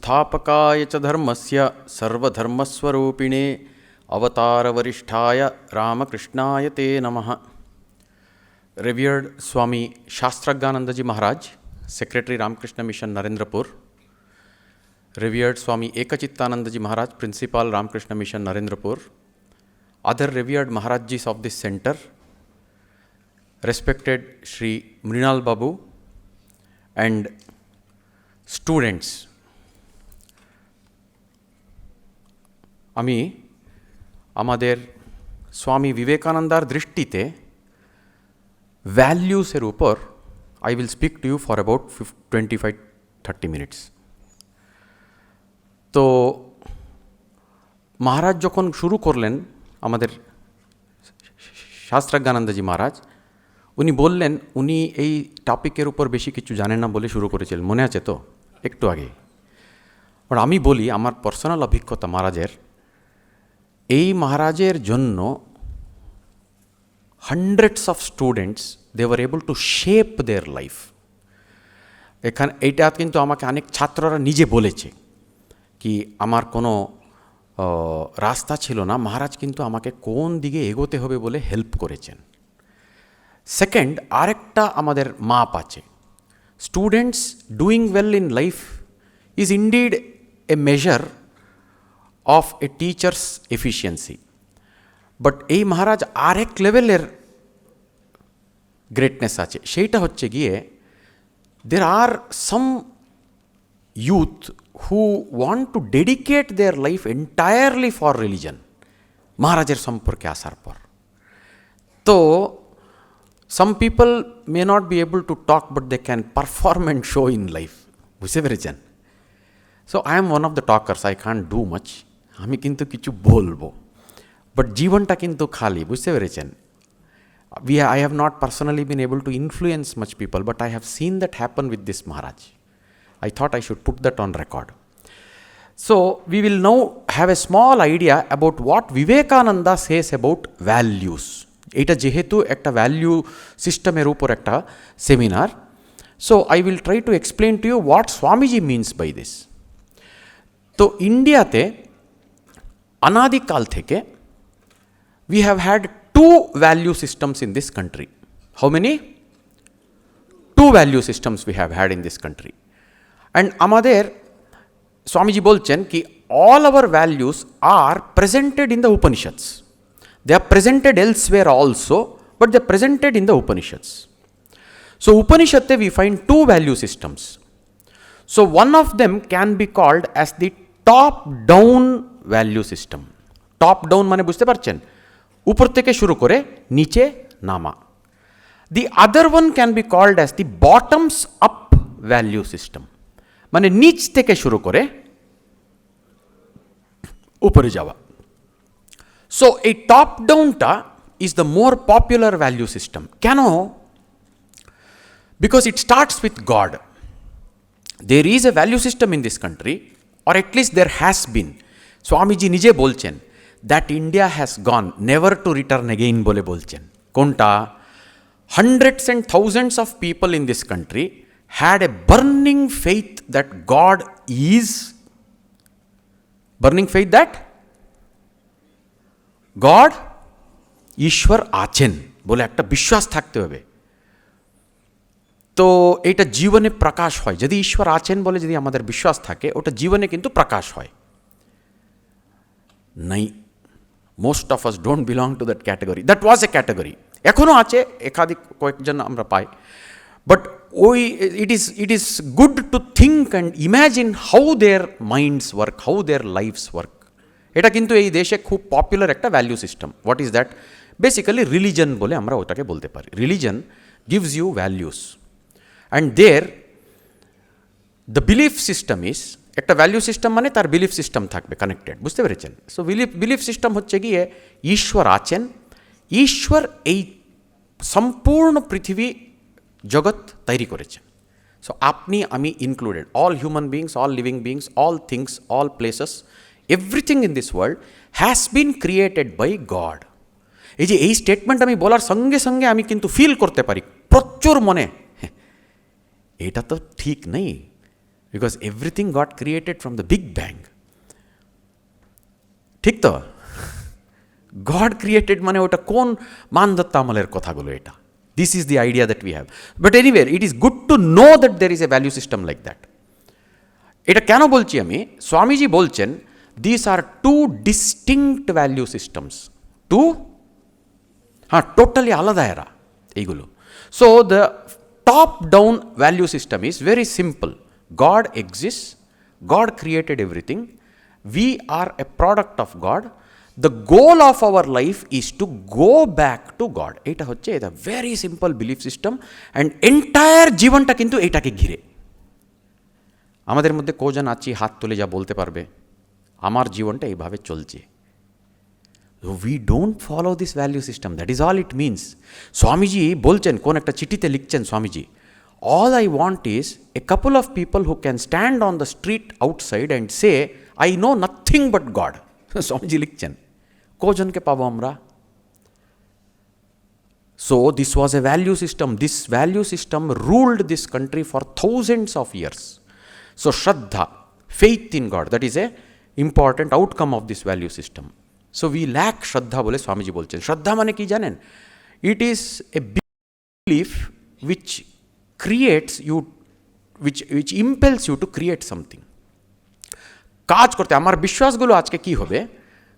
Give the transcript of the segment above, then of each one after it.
संस्थापकाय च धर्मस्य सर्वधर्मस्वरूपिणे अवतारवरिष्ठाय रामकृष्णाय ते नमः. Revered Swami Shastraganandaji Maharaj, Secretary Ramakrishna Mission Narendrapur. Revered Swami Ekachittanandaji Maharaj, Principal Ramakrishna Mission Narendrapur. Other revered Maharajis of this center. Respected Shri Mrinal Babu and students. আমি আমাদের স্বামী বিবেকানন্দার দৃষ্টিতে ভ্যালিউসের উপর I will speak to you for about 25-30 minutes. তো মহারাজ যখন শুরু করলেন, আমাদের শাস্ত্রাজ্ঞানন্দজি মহারাজ, উনি বললেন উনি এই টপিকের উপর বেশি কিছু জানেন না বলে শুরু করেছিলেন, মনে আছে তো একটু আগে. আর আমি বলি আমার পার্সোনাল অভিজ্ঞতা মহারাজের, এই মহারাজের জন্য hundreds of students, they were able to shape their life. এখানে এইটা কিন্তু আমাকে অনেক ছাত্ররা নিজে বলেছে কি আমার কোনো রাস্তা ছিল না, মহারাজ কিন্তু আমাকে কোন দিকে এগোতে হবে বলে হেল্প করেছেন. সেকেন্ড, আরেকটা আমাদের মাপ আছে. Students doing well in life is indeed A measure of a teacher's efficiency. But এই মহারাজ আরেক লেভেলের গ্রেটনেস আছে, সেইটা হচ্ছে গিয়ে there are some youth who want to dedicate their life entirely for religion মহারাজের সম্পর্কে আসার পর. তো some people may not be able to talk but they can perform and show in life. বুঝতে পেরেছেন? So I am one of the talkers, I can't do much. আমি কিন্তু কিছু বলবো, বাট জীবনটা কিন্তু খালি. বুঝতে পেরেছেন? I have not personally been able to influence much people, but I have seen that happen with this Maharaj. I thought I should put that on record. So we will now have a small idea about what Vivekananda says about values. এটা যেহেতু একটা value সিস্টেমের উপর একটা seminar, so I will try to explain to you what Swamiji means by this. তো ইন্ডিয়াতে অনাদিকাল থেকে we have had two value systems in this country. How many? Two value systems we have had in this country. And আমাদের স্বামীজি বলছেন কি all our values are presented in the Upanishads. They are presented elsewhere also, but they are presented in the Upanishads. So Upanishad we find two value systems. So one of them can be called as the top down value system. Top down মানে বুঝতে পারছেন, উপর থেকে শুরু করে নিচে নামা. The other one can be called as the bottoms up value system, মানে নিচ থেকে শুরু করে উপরে যাওয়া. সো এই টপ ডাউনটা is the more popular value system. কেন? Because it starts with God. There is a value system in this country, or at least there has been. Swamiji নিজে বলছেন that India has gone never to return again বলে বলছেন. কোনটা? hundreds and thousands of people in this country had a burning faith that God is, burning faith that God ঈশ্বর আছেন বলে একটা বিশ্বাস থাকতে হবে. তো এটা জীবনে প্রকাশ হয়, যদি ঈশ্বর আছেন বলে যদি আমাদের বিশ্বাস থাকে, ওটা জীবনে কিন্তু প্রকাশ হয় নাই. Most of us don't belong to that category. That was a category, এখনও আছে, একাধিক কয়েকজন আমরা পাই. But it is good to think and imagine how their minds work, how their lifes work. এটা কিন্তু এই দেশে খুব পপুলার একটা value system. What is that? Basically religion বলে আমরা ওটাকে বলতে পারি. Religion gives you values. And there the belief system is, একটা ভ্যালিউ সিস্টেম মানে তার বিলিফ সিস্টেম থাকবে কানেক্টেড. বুঝতে পেরেছেন? সো বিলিফ সিস্টেম হচ্ছে গিয়ে ঈশ্বর আছেন, ঈশ্বর এই সম্পূর্ণ পৃথিবী জগৎ তৈরি করেছেন. সো আপনি আমি included, all human beings, all living beings, all things, all places, everything in this world has been created by God. এই যে এই স্টেটমেন্ট আমি বলার সঙ্গে সঙ্গে আমি কিন্তু ফিল করতে পারি প্রচুর মনে, এটা তো ঠিক নেই, because everything goat created from the big bang. ঠিক তো? গড ক্রিয়েটেড মানে ওটা কোন মানদত্ত আমলের কথাগুলো এটা? This is the idea that we have. But anyway it is good to know that there is a value system like that. এটা কেন বলছি আমি? স্বামীজি বলছেন this are two distinct value systems, two totally আলাদা এরা এইগুলো। So the top down value system is very simple. God exists, God created everything, we are a product of God, the goal of our life is to go back to God. এটা হচ্ছে এটা very simple belief system, and entire জীবনটা কিন্তু এটাকে ঘিরে। আমাদের মধ্যে কজন আছি হাত তুলে যা বলতে পারবে আমার জীবনটা এইভাবে চলছে? We don't follow this value system, that is all it means. Swamiji বলছেন, কোন একটা চিঠিতে লিখছেন Swamiji, all I want is a couple of people who can stand on the street outside and say I know nothing but God. Swamiji লিখছেন, কজনকে পাবো আমরা? So this was a value system. This value system ruled this country for thousands of years. So Shraddha, faith in God, that is a important outcome of this value system. So we lack Shraddha বলে স্বামীজি বলছেন। শ্রদ্ধা মানে কি জানেন? It is a belief which creates you, which impels you to create something. কাজ করতে আমার বিশ্বাসগুলো আজকে কি হবে?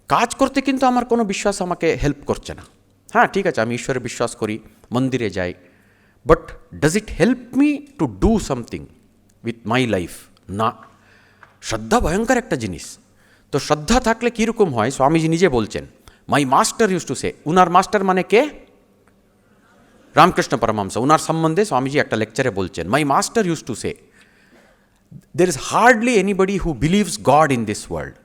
কাজ করতে কিন্তু আমার কোনো বিশ্বাস আমাকে হেল্প করছে না। হ্যাঁ ঠিক আছে, আমি ঈশ্বরে বিশ্বাস করি, মন্দিরে যাই, but does it help me to do something with my life? না। শ্রদ্ধা ভয়ঙ্কর একটা জিনিস। তো শ্রদ্ধা থাকলে কীরকম হয় স্বামীজি নিজে বলছেন, মাই মাস্টার ইউজ টু সে, উনার মাস্টার মানে কে? রামকৃষ্ণ পরমহংস। উনার সম্বন্ধে স্বামীজি একটা লেকচারে বলছেন, মাই master use to say there is hardly anybody who believes God in this world.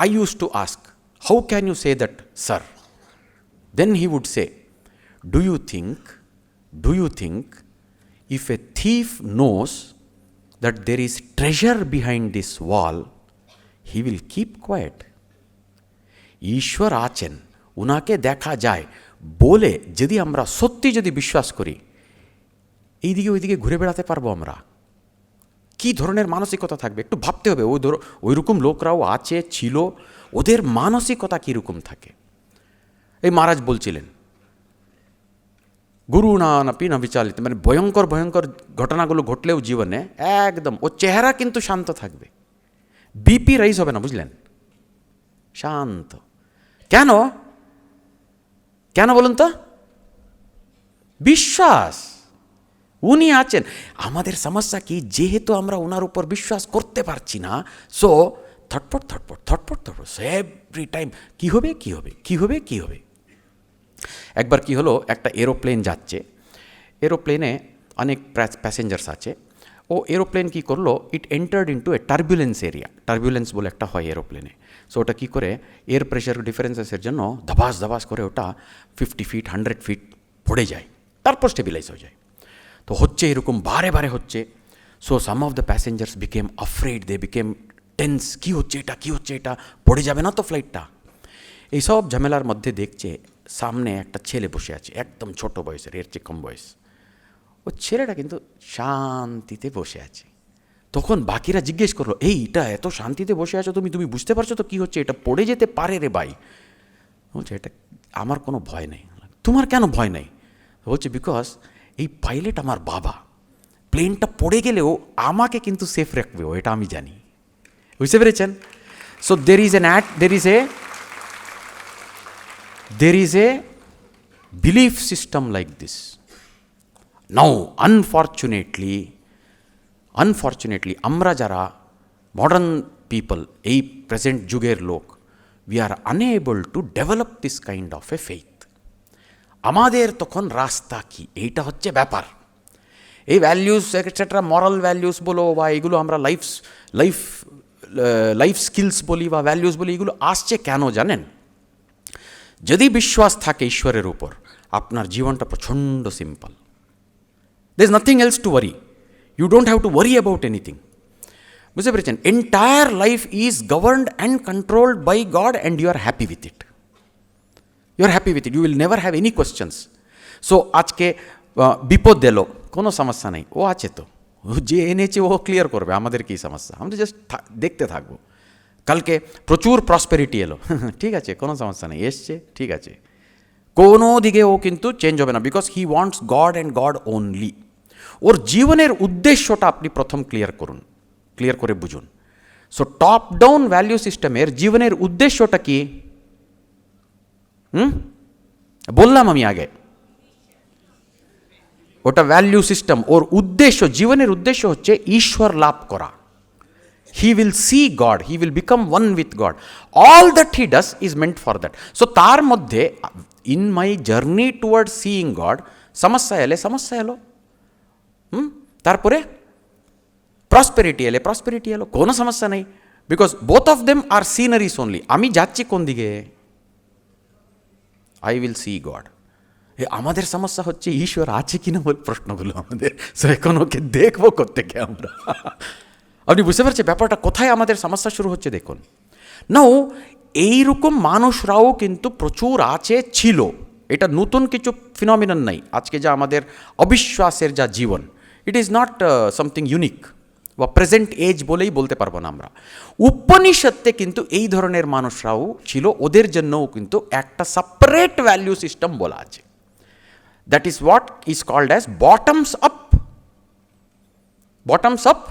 I used to ask, how can you say that, sir? Then he would say, do you think if a thief knows that there is treasure behind this wall, he will keep quiet? ঈশ্বর আছেন, উনাকে দেখা যায় বলে যদি আমরা সত্যি যদি বিশ্বাস করি, এইদিকে ওইদিকে ঘুরে বেড়াতে পারবো আমরা? কী ধরনের মানসিকতা থাকবে একটু ভাবতে হবে। ওইরকম লোকরাও আছে, ছিল, ওদের মানসিকতা কীরকম থাকে। এই মহারাজ বলছিলেন, গুরু না নাপি না বিচালিত, মানে ভয়ঙ্কর ভয়ঙ্কর ঘটনাগুলো ঘটলেও জীবনে একদম ও চেহারা কিন্তু শান্ত থাকবে, বিপি রাইজ হবে না, বুঝলেন? শান্ত। কেন কেন বলুন তো? বিশ্বাস, উনি আছেন। আমাদের সমস্যা কি, যেহেতু আমরা ওনার উপর বিশ্বাস করতে পারছি না, সো থটপট থটপট থটপট থটপট এভরি টাইম কী হবে কী হবে কী হবে কী হবে। একবার কি হলো, একটা এরোপ্লেন যাচ্ছে, এরোপ্লেনে অনেক প্যাসেঞ্জার্স আছে। ও এরোপ্লেন কি করলো, ইট এন্টার্ড ইন্টু এ টার্বুলেন্স এরিয়া। টার্বুলেন্স বলে একটা হয় এরোপ্লেনে। সো ওটা কী করে, এয়ার প্রেশার ডিফারেন্সেসের জন্য ধবাস ধবাস করে ওটা 50 ফিট 100 ফিট পড়ে যায়, তারপর স্টেবিলাইজ হয়ে যায়। তো হচ্ছে এরকম বারে বারে হচ্ছে। So some of the passengers became afraid, they became tense, কী হচ্ছে এটা, কী হচ্ছে এটা, পড়ে যাবে না তো ফ্লাইটটা। এইসব ঝামেলার মধ্যে দেখছে সামনে একটা ছেলে বসে আছে, একদম ছোট বয়সের, এর চেয়ে কম বয়স। ও ছেলেটা কিন্তু শান্তিতে বসে আছে। তখন বাকিরা জিজ্ঞেস করলো, এইটা এত শান্তিতে বসে আছো তুমি বুঝতে পারছো তো কী হচ্ছে? এটা পড়ে যেতে পারে রে ভাই। বলছে, এটা আমার কোনো ভয় নেই। তোমার কেন ভয় নেই? বলছে, বিকজ এই পাইলট আমার বাবা, প্লেনটা পড়ে গেলেও আমাকে কিন্তু সেফ রাখবে ও, এটা আমি জানি। বুঝতে পেরেছেন? So there is a belief system like this. Now unfortunately আমরা যারা মডার্ন পিপল, এই প্রেজেন্ট যুগের লোক, we are unable to develop this kind of a faith. আমাদের তখন রাস্তা কি, এইটা হচ্ছে ব্যাপার। এই ভ্যালিউস এটসেট্রা, মরাল ভ্যালিউস বলো বা এগুলো আমরা লাইফ স্কিলস বলি বা ভ্যালিউস বলি, এগুলো আসছে কেন জানেন? যদি বিশ্বাস থাকে ঈশ্বরের উপর, আপনার জীবনটা প্রচণ্ড simple. There is nothing else to worry, you don't have to worry about anything. বুঝতে পেরেছেন? Entire life is governed and controlled by God and you are happy with it. You are happy with it, you will never have any questions. So আজকে বিপদ এলো, কোনো সমস্যা নেই, ও আছে তো, ও যে এনেছে ও ক্লিয়ার করবে, আমাদের কী সমস্যা, আমরা জাস্ট দেখতে থাকবো। কালকে প্রচুর প্রসপেরিটি এলো, ঠিক আছে, কোনো সমস্যা নেই, এসছে, ঠিক আছে, কোনো দিকে ও কিন্তু চেঞ্জ হবে না, because he wants God and God only. ওর জীবনের উদ্দেশ্যটা আপনি প্রথম ক্লিয়ার করুন, ক্লিয়ার করে বুঝুন। সো টপ ডাউন ভ্যালিউ সিস্টেমের জীবনের উদ্দেশ্যটা কি? বললাম আমি আগে, ওটা ভ্যালিউ সিস্টেম। ওর উদ্দেশ্য, জীবনের উদ্দেশ্য হচ্ছে ঈশ্বর লাভ করা। He will see God, he will become one with God, all that he does is meant for that. So তার মধ্যে in my journey toward seeing God সমস্যা এলো, তারপরে প্রসপেরিটি এলো, কোনো সমস্যা নেই, because both of them are scenarios only. আমি যাচ্ছি কোন দিকে? I will see God. আমাদের সমস্যা হচ্ছে ঈশ্বর আছে কিনা বল প্রশ্নগুলো আমাদের, সো এখন ওকে দেখবো কোত্থেকে আমরা। আপনি বুঝতে পারছেন ব্যাপারটা কোথায় আমাদের সমস্যা শুরু হচ্ছে? দেখুন নাও, এইরকম মানুষরাও কিন্তু প্রচুর আছে, ছিল, এটা নতুন কিছু ফিনোমিনন নাই। আজকে যা আমাদের অবিশ্বাসের যা জীবন, it is not something unique বা প্রেজেন্ট এজ বলেই বলতে পারবো না আমরা। উপনিষত্তে কিন্তু এই ধরনের মানুষরাও ছিল, ওদের জন্যও কিন্তু একটা সেপারেট ভ্যালিউ সিস্টেম বলা আছে। That is what is called as bottoms up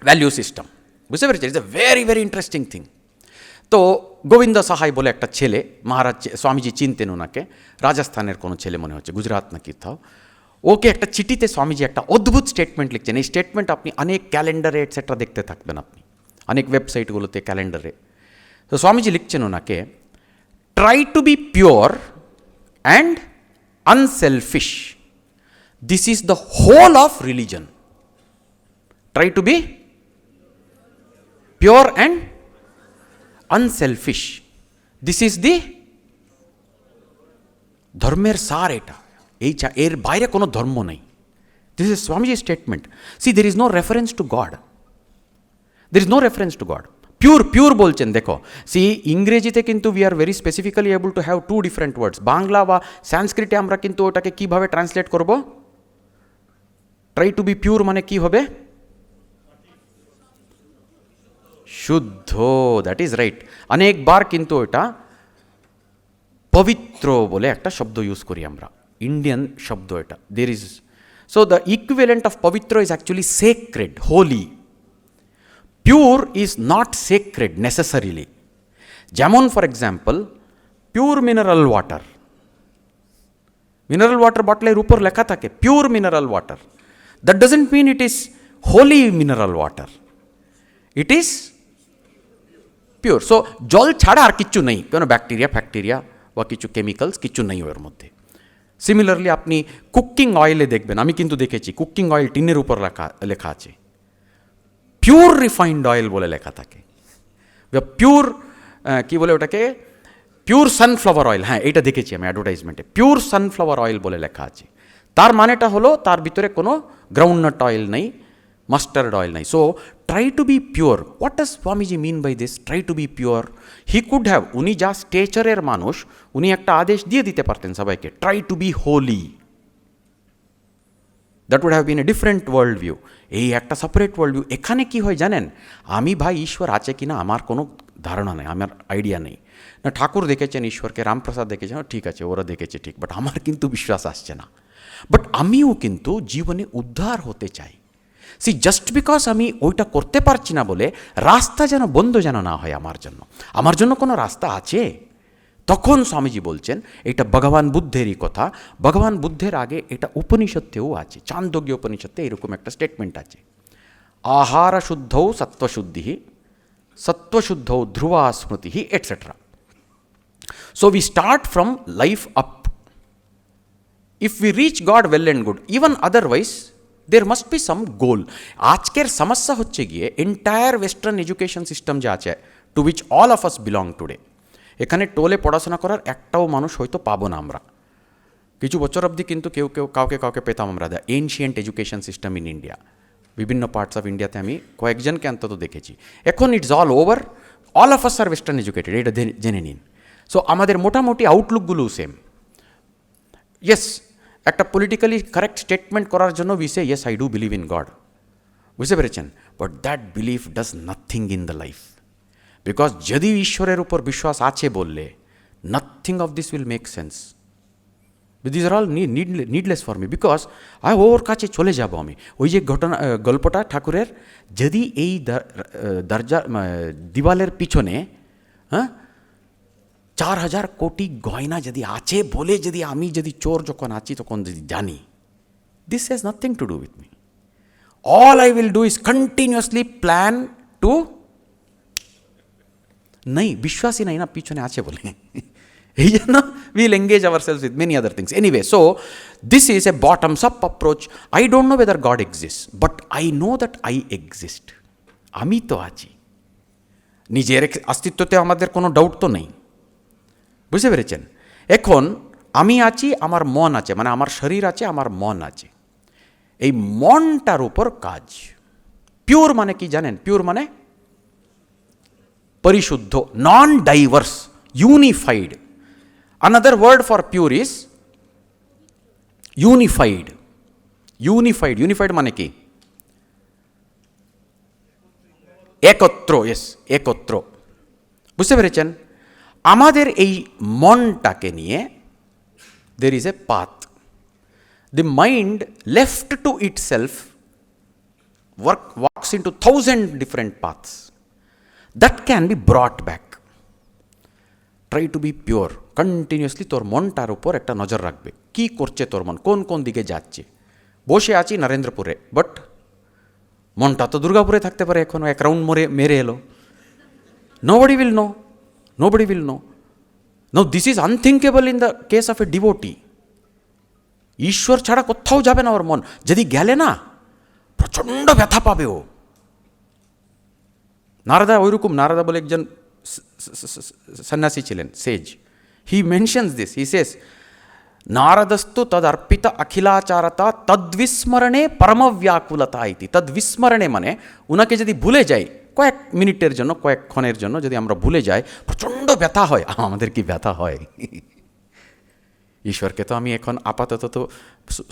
value system. বুঝতে পেরেছি? It's a very very interesting thing. তো গোবিন্দ সাহাই বলে একটা ছেলে, মহারাজ স্বামীজি চিনতেন ওনাকে, রাজস্থানের কোনো ছেলে মনে হচ্ছে, গুজরাট না কোথাও। ওকে একটা চিঠিতে স্বামীজি একটা অদ্ভুত স্টেটমেন্ট লিখছেন। এই স্টেটমেন্ট আপনি অনেক ক্যালেন্ডারে এটসেট্রা দেখতে থাকবেন, আপনি অনেক ওয়েবসাইটগুলোতে ক্যালেন্ডারে। তো স্বামীজি লিখছেন ওনাকে, try to be pure and unselfish, this is the whole of religion. Try to be pure and unselfish, this is the ধর্মের সার। এটা এর বাইরে কোনো ধর্ম নেই। This is Swamiji statement. See there is no reference to God, pure বলছেন। দেখো, সি ইংরেজিতে কিন্তু we are very specifically able to have two different words. Bangla বা সংস্কৃতে আমরা কিন্তু ওটাকে কীভাবে ট্রান্সলেট করব? ট্রাই টু বি পিওর মানে কি হবে? শুদ্ধ, দ্যাট ইজ রাইট। অনেকবার কিন্তু এটা পবিত্র বলে একটা শব্দ ইউজ করি আমরা, ইন্ডিয়ান শব্দ এটা। There is, so the equivalent of পবিত্র is actually sacred, holy. Pure is not sacred necessarily. যেমন for example pure mineral water বটলের উপর লেখা থাকে pure mineral water, that doesn't mean it is holy mineral water, it is pure. So জল ছাড়া আর কিচ্ছু নেই, কোনো ব্যাকটেরিয়া বা কিছু কেমিক্যালস কিছু নেই ওর মধ্যে। সিমিলারলি আপনি কুকিং অয়েলে দেখবেন, আমি কিন্তু দেখেছি কুকিং অয়েল টিনের উপর লেখা আছে পিওর রিফাইন্ড অয়েল বলে লেখা থাকে, পিওর কী বলে ওটাকে, পিওর সানফ্লাওয়ার অয়েল। হ্যাঁ, এটা দেখেছি আমি অ্যাডভার্টাইজমেন্টে, পিওর সানফ্লাওয়ার অয়েল বলে লেখা আছে। তার মানেটা হলো তার ভিতরে কোনো গ্রাউন্ডনাট অয়েল নেই, মাস্টার্ড অয়েল নাই। So try to be pure, what does Swamiji mean by this try to be pure? He could have, উনি যা স্টেচারের মানুষ, উনি একটা আদেশ দিয়ে দিতে পারতেন সবাইকে, try to be holy. That would have been a different world view. এই একটা সেপারেট ওয়ার্ল্ড ভিউ। এখানে কি হয় জানেন, আমি ভাই ঈশ্বর আছে কিনা আমার কোনো ধারণা নেই, আমার আইডিয়া নেই। না ঠাকুর দেখেছেন ঈশ্বরকে, রামপ্রসাদ দেখেছেন, ঠিক আছে ওরা দেখেছে ঠিক, বাট আমার কিন্তু বিশ্বাস আসছে না। বাট আমিও কিন্তু জীবনে উদ্ধার হতে চাই। সি জাস্ট বিকজ আমি ওইটা করতে পারছি না বলে রাস্তা যেন বন্ধ যেন না হয় আমার জন্য কোনো রাস্তা আছে। তখন স্বামীজি বলছেন, এটা ভগবান বুদ্ধেরই কথা। ভগবান বুদ্ধের আগে এটা উপনিষত্তেও আছে, চান্দোগ্য উপনিষত্তে এরকম একটা স্টেটমেন্ট আছে, আহার শুদ্ধৌ সত্ত্বশুদ্ধি, সত্ত্বশুদ্ধৌ ধ্রুবা স্মৃতি etcetera. So we start from life up. If we reach God well and good, even otherwise there must be some goal. আজকের সমস্যা হচ্ছে গিয়ে এন্টায়ার ওয়েস্টার্ন এডুকেশন সিস্টেম যে আছে, to which all of us belong today, এখানে টোলে পড়াশোনা করার একটাও মানুষ হয়তো পাবো না আমরা। কিছু বছর অবধি কিন্তু কাউকে পেতাম আমরা, the ancient education system in India. বিভিন্ন পার্টস অফ ইন্ডিয়াতে আমি কয়েকজনকে অন্তত দেখেছি। এখন it's all over, all of us are western educated, এটা জেনে নিন। সো আমাদের মোটামুটি আউটলুকগুলোও সেম। ইয়েস, একটা পলিটিক্যালি কারেক্ট স্টেটমেন্ট করার জন্য we say yes I do believe in God, বুঝতে পেরেছেন? But that believe does nothing in the life, because যদি ঈশ্বরের উপর বিশ্বাস আছে বললে nothing of this will make sense. This are all needless for me, because ওর কাছে চলে যাব আমি। ওই যে ঘটনা গল্পটা ঠাকুরের, যদি এই দরজা দিওয়ালের পিছনে 4,000 কোটি গয়না যদি আছে বলে যদি আমি যদি চোর যখন আছি তখন যদি জানি, this has nothing to do with me. All I will do is continuously plan to, নেই বিশ্বাসই নাই না পিছনে আছে বলে, এই জন্য we'll engage ourselves with many other things. Anyway, so this is a bottoms-up approach. I don't know whether God exists, but I know that I exist. আমি তো আছি, নিজের অস্তিত্বতে আমাদের কোনো ডাউট তো নেই, বুঝতে পেরেছেন? এখন আমি আছি, আমার মন আছে, মানে আমার শরীর আছে, আমার মন আছে। এই মনটার উপর কাজ। পিওর মানে কি জানেন? পিওর মানে পরিশুদ্ধ, non diverse, unified. Another word for pure is unified. Unified মানে কি? একত্র, yes, একত্র, বুঝতে পেরেছেন? আমাদের এই মনটাকে নিয়ে there is a path. The mind left to itself walks into 1,000 different paths that can be brought back. Try to be pure. Continuously তোর মনটার উপর একটা নজর রাখবে, কি করছে তোর মন, কোন কোন দিকে যাচ্ছে। বসে আছি নরেন্দ্রপুরে, বাট মনটা তো দুর্গাপুরে থাকতে পারে, এখনও এক রাউন্ড মেরে এলো। Nobody will know, nobody will know. No, this is unthinkable in the case of a devotee. ঈশ্বর ছাড়া কোথাও যাবে না ওর মন। যদি গেলে না প্রচণ্ড ব্যথা পাবে ও। নারদা ওইরকম, নারদা বলে একজন সন্ন্যাসী ছিলেন, সেজ। হি মেনশনস দিস, হি সেস নারদস্তু তদর্পিত অখিলাচারতা তদ্বিস্মরণে পরমব্যাকুলতা ইতি। তদ্বিস্মরণে মানে উনাকে যদি ভুলে যাই কয়েক মিনিটের জন্য, কয়েকক্ষণের জন্য যদি আমরা ভুলে যাই, প্রচণ্ড ব্যথা হয়। আমাদের কি ব্যথা হয়? ঈশ্বরকে তো আমি এখন আপাতত তো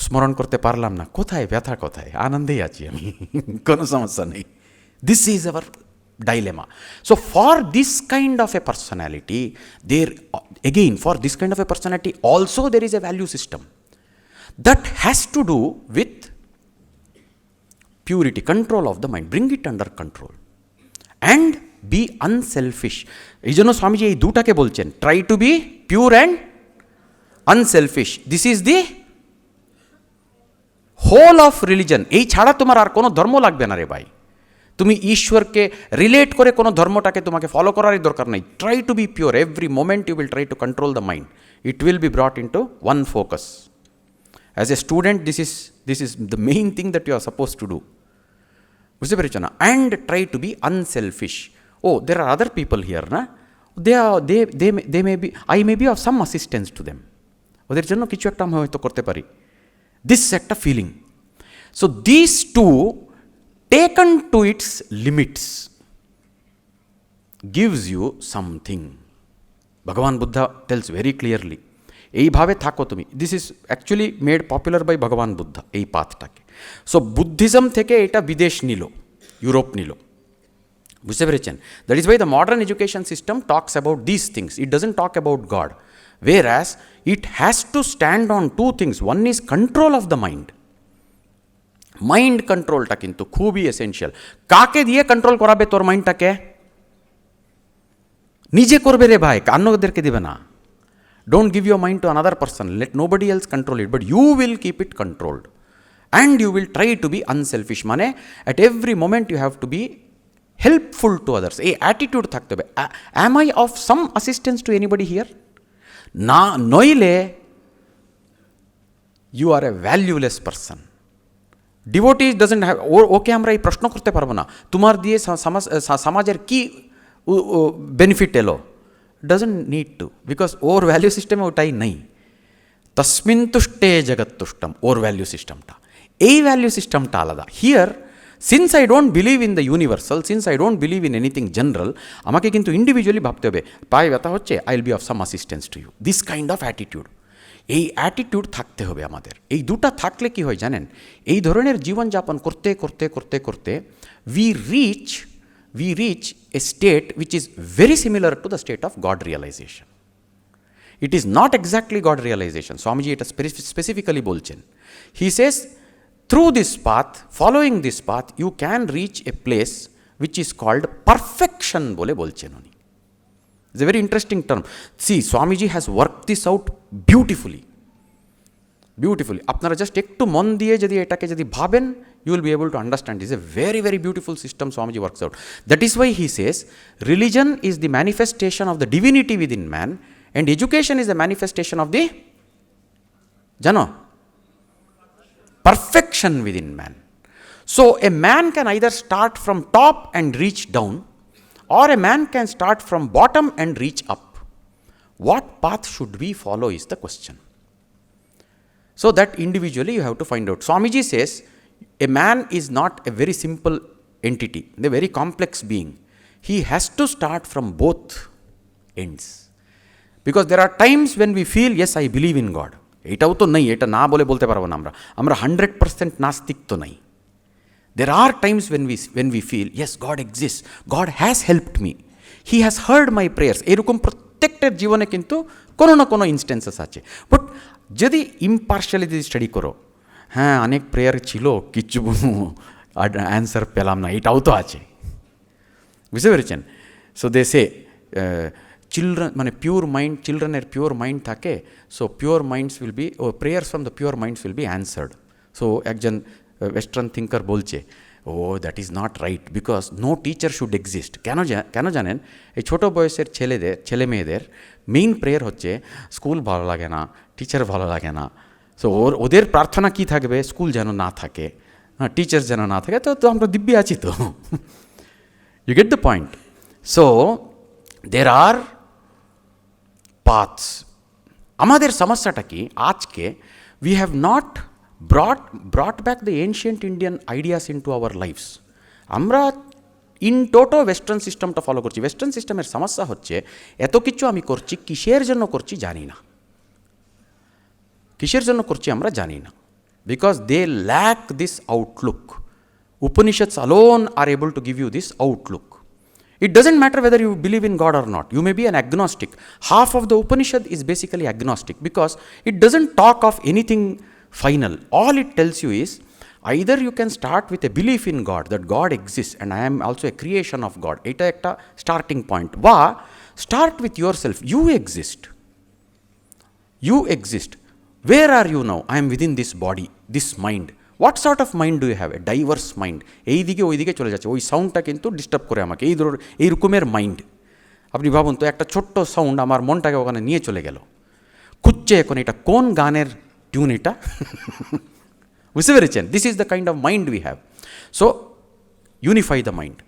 স্মরণ করতে পারলাম না, কোথায় ব্যথা, কোথায় আনন্দেই আছি আমি, কোনো সমস্যা নেই। This is our dilemma. So for this kind of a personality, for this kind of a personality also there is a value system that has to do with purity, control of the mind, bring it under control and be unselfish. এই জন্য স্বামীজি এই দুটাকে বলছেন, try to be pure and unselfish. This is the whole of religion. এই ছাড়া তোমার আর কোনো ধর্ম লাগবে না রে ভাই। তুমি ঈশ্বরকে রিলেট করে কোনো ধর্মটাকে তোমাকে ফলো করারই দরকার নেই। Try to be pure, every moment you will try to control the mind, it will be brought in to one focus. As a student this is the main thing that you are suppose to do, বুঝতে পেরেছ না? And try to be unselfish. Oh there are other people here না, they may be, I may be of some assistance to them, ওদের জন্য কিছু একটা আমি হয়তো করতে পারি, দিস একটা feeling. So this to taken to its limits gives you something. Bhagavan Buddha tells very clearly, এইভাবে থাকো তুমি। This is actually made popular by ভগবান বুদ্ধা, এই পাথটাকে। সো বুদ্ধিজম থেকে এটা বিদেশ নিল, ইউরোপ নিল, বুঝতে পেরেছেন? That is why the modern education system talks about this things, it doesn't talk about god, whereas it has to stand on two things. One is control of the mind. Mind কন্ট্রোলটা কিন্তু খুবই essential. কাকে দিয়ে control করাবে তোর মাইন্ডটাকে? নিজে করবে রে ভাই, অন্যদেরকে দিবে না। Don't give your mind to another person, let nobody else control it, but you will keep it controlled and you will try to be unselfish. মানে at every moment you have to be helpful to others, এই attitude থাকতে হবে। Am I of some assistance to anybody here? না, নইলে you are a valueless person. Devotee doesn't have, okay আমরা এই প্রশ্ন করতে পারবো না তোমার দিয়ে সমাজের কি বেনিফিট এলো, doesn't need to, because or value সিস্টেমে ওটাই নেই। তস্মিন তুষ্টে জগৎ তুষ্টম, ওর ভ্যালু সিস্টেমটা, এই ভ্যালু সিস্টেমটা আলাদা। Here since I don't believe in the universal, since I don't believe in anything general, আমাকে কিন্তু ইন্ডিভিজুয়ালি ভাবতে হবে, পায়ে ব্যথা হচ্ছে, I will be of some assistance to you, this kind of attitude. এই অ্যাটিটিউড থাকতে হবে আমাদের। এই দুটা থাকলে কি হয় জানেন, এই ধরনের জীবনযাপন করতে করতে করতে করতে we reach a state which is very similar to the state of God realization. It is not exactly God realization. Swamiji এটা specifically বলছেন. He says, through this path, following this path, you can reach a place which is called perfection বলে বলছেন উনি। It's a very interesting term. See, Swamiji has worked this out beautifully. আপনারা just একটু মন দিয়ে যদি এটাকে যদি ভাবেন, you will be able to understand. It's a very, very beautiful system Swamiji works out. That is why he says, religion is the manifestation of the divinity within man, and education is the manifestation of the, jano, perfection within man. So a man can either start from top and reach down, or a man can start from bottom and reach up. What path should we follow is the question. So that individually you have to find out. Swamiji says, a man is not a very simple entity, a very complex being. He has to start from both ends. Because there are times when we feel, yes, I believe in God. এটাও তো নেই, এটা না বলে বলতে পারবো না আমরা 100% নাস্তিক তো নাই। There are times when we feel, yes, God exists, God has helped me, He has heard my prayers. এরকম প্রত্যেকটার জীবনে কিন্তু কোনো না কোনো ইনস্টেন্সেস আছে। বাট যদি ইম্পার্শিয়ালি যদি স্টাডি করো, হ্যাঁ অনেক প্রেয়ার ছিল, কিছু অ্যান্সার পেলাম না, এটাও তো আছে, বুঝতে পেরেছেন? সো দে সে চিলড্রেন মানে পিওর মাইন্ড, চিলড্রেনের পিওর মাইন্ড থাকে, so pure minds will be, oh prayers from the pure minds will be answered. So একজন ওয়েস্টার্ন থিঙ্কার বলছে, oh that is not right, because no teacher should exist. কেন জানেন? এই ছোটো বয়সের ছেলে মেয়েদের মেইন প্রেয়ার হচ্ছে, স্কুল ভালো লাগে না, টিচার ভালো লাগে না। সো ওদের প্রার্থনা কী থাকবে? স্কুল যেন না থাকে, হ্যাঁ, টিচার যেন না থাকে। তো আমরা দিব্যি আছি তো। You get the point? So there are paths. আমাদের সমস্যাটা কি আজকে? We have not brought back the ancient Indian ideas into our lives. আমরা ইন টোটো ওয়েস্টার্ন সিস্টেমটা ফলো করছি। ওয়েস্টার্ন সিস্টেমের সমস্যা হচ্ছে, এত কিছু আমি করছি, কিসের জন্য করছি জানি না, কিসের জন্য করছি আমরা জানি না, because they lack this outlook. Upanishads alone are able to give you this outlook. It doesn't matter whether you believe in God or not. You may be an agnostic. Half of the Upanishad is basically agnostic because it doesn't talk of anything final. All it tells you is, either you can start with a belief in God, that God exists and I am also a creation of God. Eta ekta starting point. Ba start with yourself. You exist. You exist. Where are you now? I am within this body, this mind. What sort of mind do you have? A diverse mind. এই দিকে ওই দিকে চলে যাচ্ছে, ওই সাউন্ডটা কিন্তু disturb করে আমাকে, এই রকমের মাইন্ড। আপনি ভাবুন তো, একটা ছোট্ট সাউন্ড আমার মনটাকে ওখানে নিয়ে চলে গেল, খুঁজছে এখন এটা কোন গানের টিউন এটা। বুঝতে পেরেছেন? This is the kind of mind we have. So unify the mind.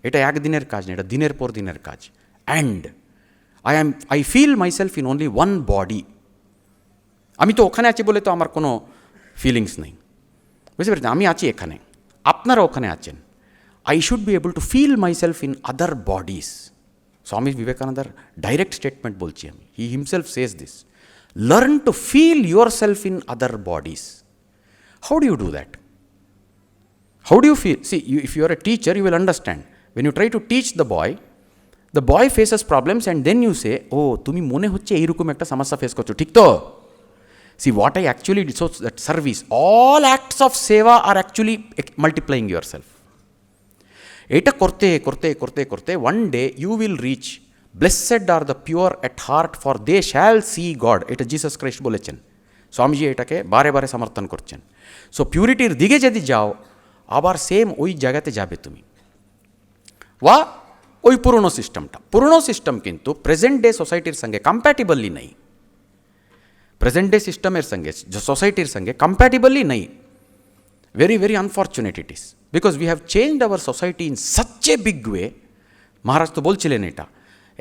এটা একদিনের কাজ না, এটা দিনের পর দিনের কাজ। And I feel myself in only one body. আমি তো ওখানে আছি বলে তো আমার কোনো ফিলিংস নেই, বুঝতে পেরেছেন? আমি আছি এখানে, আপনারা ওখানে আছেন। I should be able to feel myself in other bodies. Swami বিবেকানন্দার ডাইরেক্ট স্টেটমেন্ট বলছি আমি। He himself says this, learn to feel yourself in other bodies. How do you do that? How do you feel? See, if you are a teacher, you will understand. When you try to teach the boy faces problems and then you say, oh, তুমি মনে হচ্ছে এইরকম একটা সমস্যা face করছো, ঠিক তো? See, what I actually did, so that service, all acts of seva are actually multiplying yourself. এটা করতে করতে করতে করতে one day you will reach, blessed are the pure at heart for they shall see God. এটা Jesus Christ বলেছেন। স্বামীজি এটাকে বারে বারে সমর্থন করছেন। সো পিউরিটির দিকে যদি যাও, আবার সেম ওই জায়গাতে যাবে তুমি। বা ওই পুরনো সিস্টেম কিন্তু প্রেজেন্ট ডে সোসাইটির সঙ্গে কম্প্যাটিবলি নেই। প্রেজেন্ট ডে সিস্টেমের সঙ্গে সোসাইটির সঙ্গে কম্প্যাটিবলি নেই। Very very unfortunate it is, because we have changed our society in such a big way. Maharaj তো বলছিলেন এটা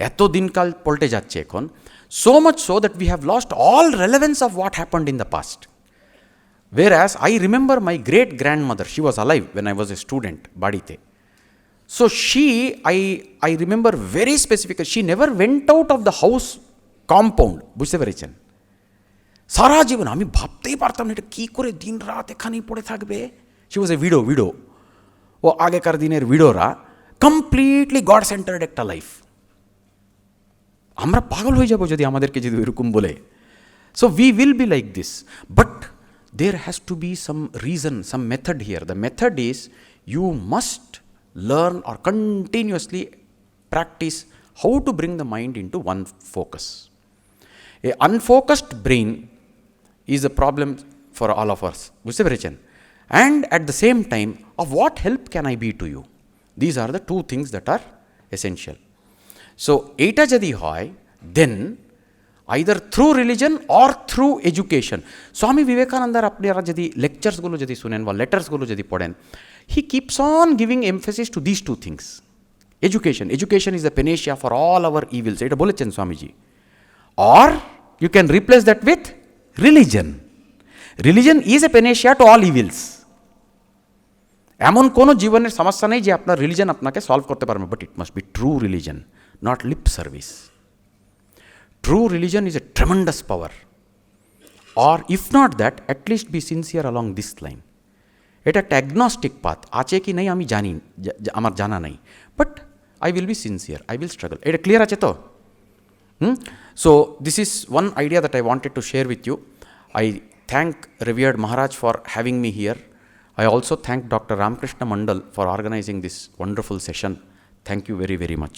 এত দিনকাল পল্টে যাচ্ছে এখন, so much so that we have lost all relevance of what happened in the past. Whereas I remember my great grandmother, she was alive when I was a student, Badite. So I remember very specifically, she never went out of the house compound, বুঝতে পেরেছেন? সারা জীবন আমি ভাবতেই পারতাম না এটা কী করে দিন রাত এখানেই পড়ে থাকবে। She was a widow. ও আগেকার দিনের উইডোরা কমপ্লিটলি গড সেন্টার্ড একটা লাইফ। আমরা পাগল হয়ে যাব যদি আমাদেরকে যদি এরকম বলে। So we will be like this, but there has to be some reason, some method here. The method is you must learn or continuously practice how to bring the mind into one focus. A unfocused brain is a problem for all of us, বুঝতে পেরেছেন? And at the same time, of what help can I be to you? These are the two things that are essential. So এইটা যদি হয়, then either through religion or through education. স্বামী বিবেকানন্দার আপনারা যদি লেকচার্সগুলো যদি শুনেন বা লেটার্সগুলো যদি পড়েন, he keeps on giving emphasis to these two things. Education is the panacea for all our evils. এটা বলেছেন Swamiji. Or you can replace that with religion. Religion is a panacea to all evils. এমন কোনো জীবনের সমস্যা নেই যে আপনার religion আপনাকে সলভ করতে পারবে, but it must be true religion, not lip service. True religion is a tremendous power. Or if not that, at least be sincere along this line. এটা একটা অ্যাগনস্টিক পাথ, আছে কি নেই আমি জানি, আমার জানা নাই, but I will be sincere, I will struggle. এটা ক্লিয়ার আছে তো? So this is one idea that I wanted to share with you. I thank revered Maharaj for having me here. I also thank Dr. Ramakrishna Mandal for organizing this wonderful session. Thank you very, very much.